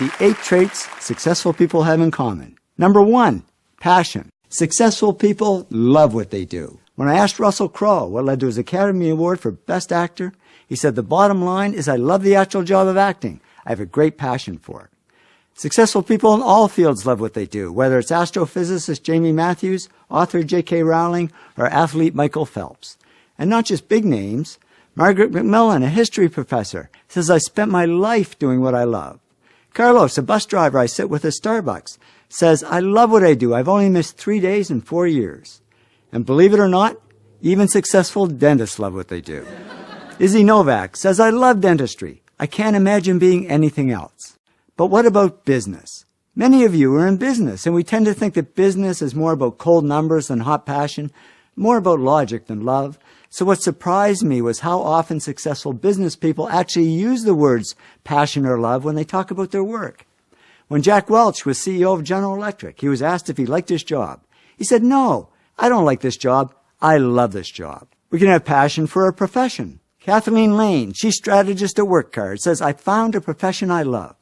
The 8 traits successful people have in common. Number 1, passion. Successful people love what they do. When I asked Russell Crowe what led to his Academy Award for Best Actor, he said, the bottom line is I love the actual job of acting. I have a great passion for it. Successful people in all fields love what they do, whether it's astrophysicist Jamie Matthews, author J.K. Rowling, or athlete Michael Phelps. And not just big names. Margaret McMillan, a history professor, says, I spent my life doing what I love. Carlos, a bus driver I sit with at Starbucks, says, I love what I do. I've only missed 3 days in 4 years. And believe it or not, even successful dentists love what they do. Izzy Novak says, I love dentistry. I can't imagine being anything else. But what about business? Many of you are in business, and we tend to think that business is more about cold numbers than hot passion, more about logic than love. So what surprised me was how often successful business people actually use the words passion or love when they talk about their work. When Jack Welch was CEO of General Electric, he was asked if he liked his job. He said, no, I don't like this job. I love this job. We can have passion for a profession. Kathleen Lane, chief strategist at WorkCard, says, I found a profession I love.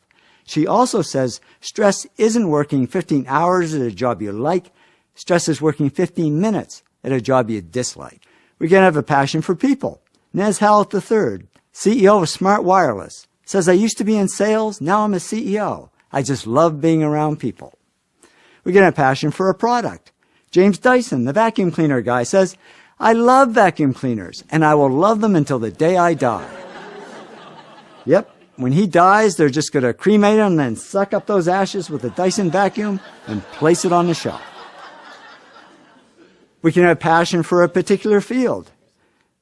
She also says, stress isn't working 15 hours at a job you like. Stress is working 15 minutes at a job you dislike. We can have a passion for people. Nez Hallett III, CEO of Smart Wireless, says, I used to be in sales. Now I'm a CEO. I just love being around people. We can have passion for a product. James Dyson, the vacuum cleaner guy, says, I love vacuum cleaners, and I will love them until the day I die. Yep. When he dies, they're just going to cremate him and then suck up those ashes with a Dyson vacuum and place it on the shelf. We can have passion for a particular field.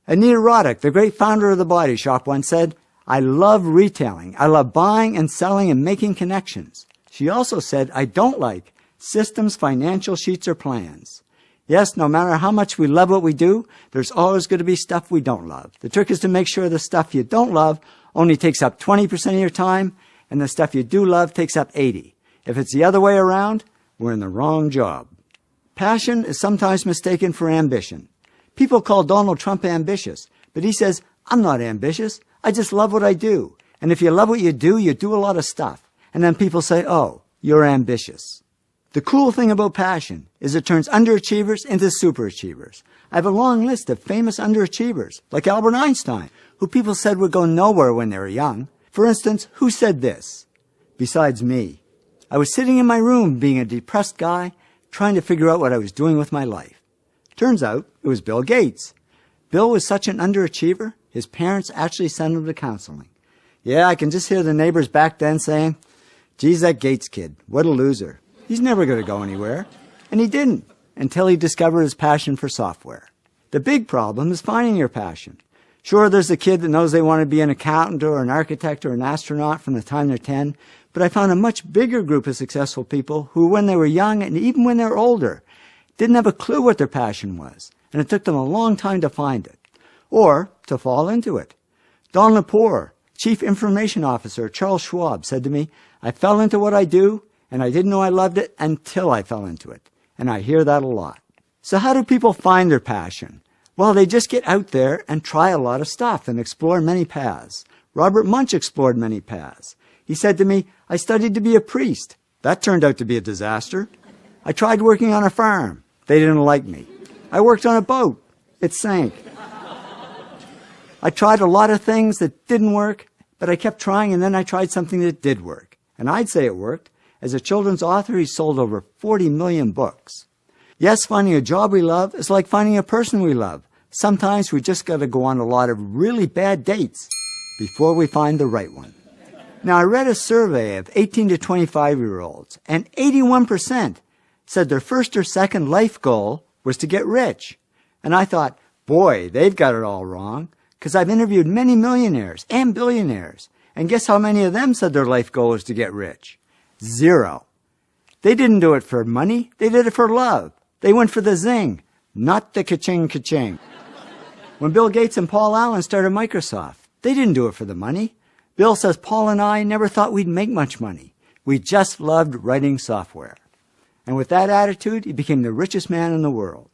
Anita Roddick, the great founder of The Body Shop, once said, I love retailing. I love buying and selling and making connections. She also said, I don't like systems, financial sheets, or plans. Yes, no matter how much we love what we do, there's always going to be stuff we don't love. The trick is to make sure the stuff you don't love only takes up 20% of your time, and the stuff you do love takes up 80%. If it's the other way around, we're in the wrong job. Passion is sometimes mistaken for ambition. People call Donald Trump ambitious, but he says, I'm not ambitious. I just love what I do. And if you love what you do a lot of stuff. And then people say, oh, you're ambitious. The cool thing about passion is it turns underachievers into superachievers. I have a long list of famous underachievers, like Albert Einstein, who people said would go nowhere when they were young. For instance, who said this? Besides me. I was sitting in my room being a depressed guy, trying to figure out what I was doing with my life. Turns out it was Bill Gates. Bill was such an underachiever, his parents actually sent him to counseling. Yeah, I can just hear the neighbors back then saying, geez, that Gates kid, what a loser. He's never going to go anywhere. And he didn't, until he discovered his passion for software. The big problem is finding your passion. Sure, there's a kid that knows they want to be an accountant or an architect or an astronaut from the time they're 10, but I found a much bigger group of successful people who, when they were young and even when they're older, didn't have a clue what their passion was, and it took them a long time to find it, or to fall into it. Don Lepore, Chief Information Officer at Charles Schwab, said to me, I fell into what I do, and I didn't know I loved it until I fell into it. And I hear that a lot. So how do people find their passion? Well, they just get out there and try a lot of stuff and explore many paths. Robert Munch explored many paths. He said to me, I studied to be a priest. That turned out to be a disaster. I tried working on a farm. They didn't like me. I worked on a boat. It sank. I tried a lot of things that didn't work, but I kept trying, and then I tried something that did work. And I'd say it worked. As a children's author, he sold over 40 million books. Yes, finding a job we love is like finding a person we love. Sometimes we just got to go on a lot of really bad dates before we find the right one. Now, I read a survey of 18 to 25-year-olds, and 81% said their first or second life goal was to get rich. And I thought, boy, they've got it all wrong, because I've interviewed many millionaires and billionaires, and guess how many of them said their life goal was to get rich? 0. They didn't do it for money. They did it for love. They went for the zing, not the ka-ching, ka-ching. When Bill Gates and Paul Allen started Microsoft, they didn't do it for the money. Bill says, Paul and I never thought we'd make much money. We just loved writing software. And with that attitude, he became the richest man in the world.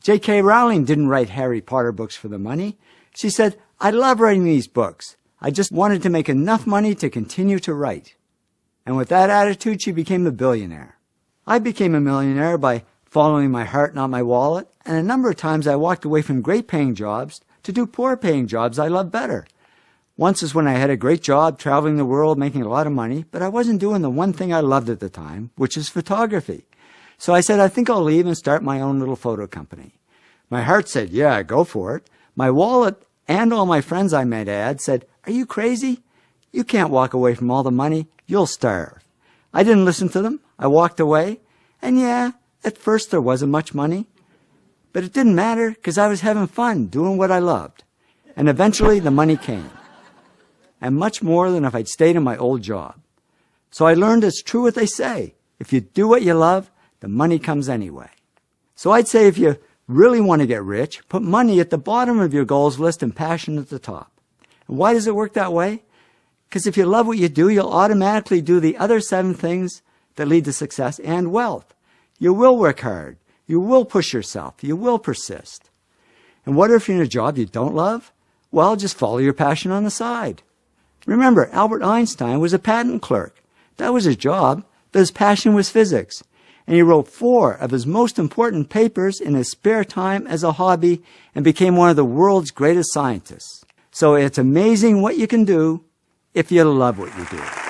J.K. Rowling didn't write Harry Potter books for the money. She said, I love writing these books. I just wanted to make enough money to continue to write. And with that attitude, she became a billionaire. I became a millionaire by following my heart, not my wallet, and a number of times I walked away from great-paying jobs to do poor-paying jobs I love better. Once is when I had a great job traveling the world, making a lot of money, but I wasn't doing the one thing I loved at the time, which is photography. So I said, I think I'll leave and start my own little photo company. My heart said, yeah, go for it. My wallet and all my friends I might add said, are you crazy? You can't walk away from all the money. You'll starve. I didn't listen to them. I walked away. And yeah, at first there wasn't much money. But it didn't matter because I was having fun doing what I loved. And eventually the money came. And much more than if I'd stayed in my old job. So I learned it's true what they say. If you do what you love, the money comes anyway. So I'd say if you really want to get rich, put money at the bottom of your goals list and passion at the top. And why does it work that way? Because if you love what you do, you'll automatically do the other 7 things that lead to success and wealth. You will work hard. You will push yourself. You will persist. And what if you're in a job you don't love? Well, just follow your passion on the side. Remember, Albert Einstein was a patent clerk. That was his job, but his passion was physics. And he wrote 4 of his most important papers in his spare time as a hobby and became one of the world's greatest scientists. So it's amazing what you can do if you love what you do.